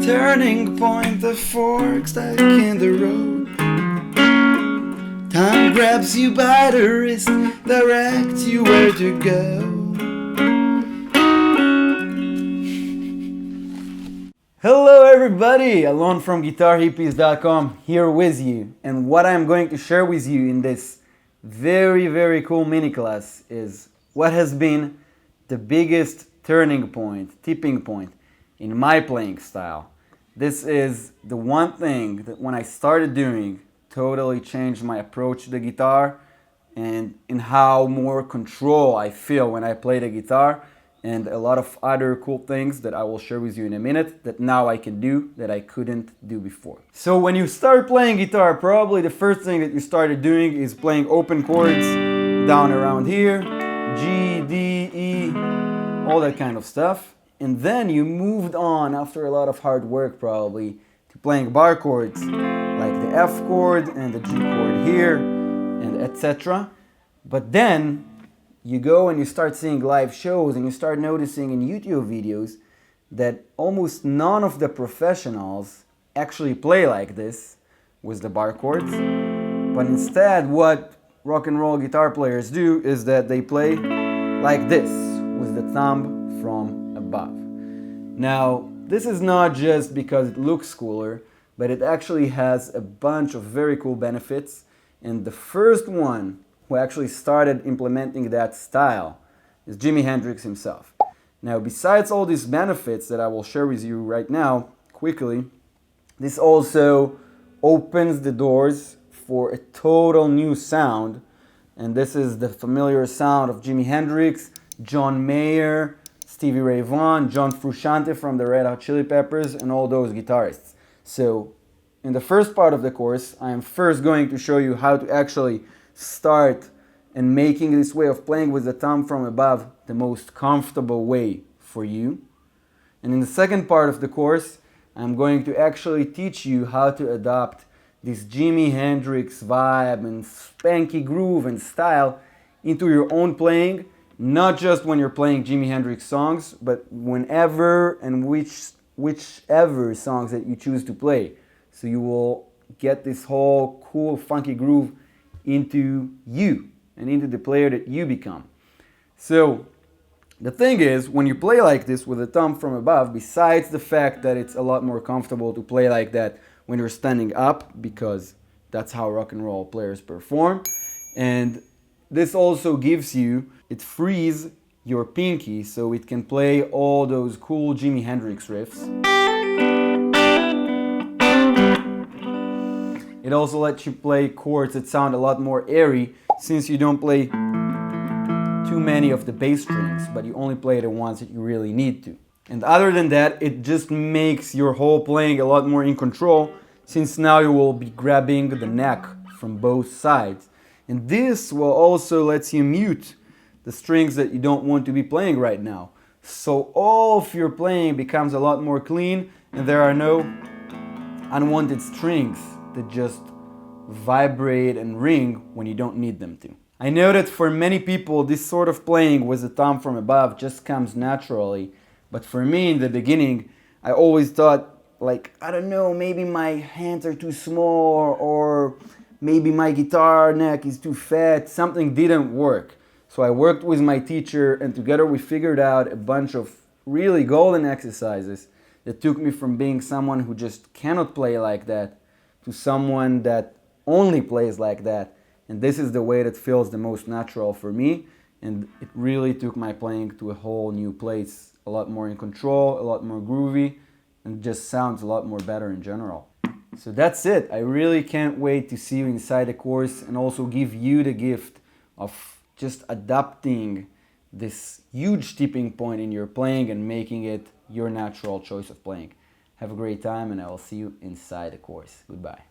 turning point, the fork stuck in the road. Time grabs you by the wrist, directs you where to go. Hello everybody, Alon from guitarhippies.com here with you, and what I'm going to share with you in this very cool mini class is what has been the biggest turning point, tipping point in my playing style. This is the one thing that when I started doing totally changed my approach to the guitar and in how more control I feel when I play the guitar, and a lot of other cool things that I will share with you in a minute that now I can do that I couldn't do before. So when you start playing guitar, probably the first thing that you started doing is playing open chords down around here, G, D, E, all that kind of stuff. And then you moved on after a lot of hard work probably to playing bar chords like the F chord and the G chord here and etc. But then you go and you start seeing live shows and you start noticing in YouTube videos that almost none of the professionals actually play like this with the bar chords. But instead what rock and roll guitar players do is that they play like this with the thumb from above. Now this is not just because it looks cooler, but it actually has a bunch of very cool benefits, and the first one who actually started implementing that style is Jimi Hendrix himself. Now, besides all these benefits that I will share with you right now, quickly, this also opens the doors for a total new sound, and this is the familiar sound of Jimi Hendrix, John Mayer, Stevie Ray Vaughan, John Frusciante from the Red Hot Chili Peppers, and all those guitarists. So, in the first part of the course, I am first going to show you how to actually start and making this way of playing with the thumb from above the most comfortable way for you. And in the second part of the course, I'm going to actually teach you how to adopt this Jimi Hendrix vibe and spanky groove and style into your own playing, not just when you're playing Jimi Hendrix songs, but whenever and whichever songs that you choose to play. So you will get this whole cool funky groove into you and into the player that you become. So the thing is, when you play like this with the thumb from above, besides the fact that it's a lot more comfortable to play like that when you're standing up, because that's how rock and roll players perform, and this also gives you, it frees your pinky so it can play all those cool Jimi Hendrix riffs. It also lets you play chords that sound a lot more airy, since you don't play too many of the bass strings, but you only play the ones that you really need to. And other than that, it just makes your whole playing a lot more in control, since now you will be grabbing the neck from both sides. And this will also let you mute the strings that you don't want to be playing right now. So all of your playing becomes a lot more clean, and there are no unwanted strings that just vibrate and ring when you don't need them to. I know that for many people this sort of playing with the thumb from above just comes naturally, but for me in the beginning I always thought, like, I don't know, maybe my hands are too small, or maybe my guitar neck is too fat, something didn't work. So I worked with my teacher, and together we figured out a bunch of really golden exercises that took me from being someone who just cannot play like that to someone that only plays like that. And this is the way that feels the most natural for me, and it really took my playing to a whole new place. A lot more in control, a lot more groovy, and just sounds a lot more better in general. So that's it. I really can't wait to see you inside the course and also give you the gift of just adapting this huge tipping point in your playing and making it your natural choice of playing. Have a great time, and I will see you inside the course. Goodbye.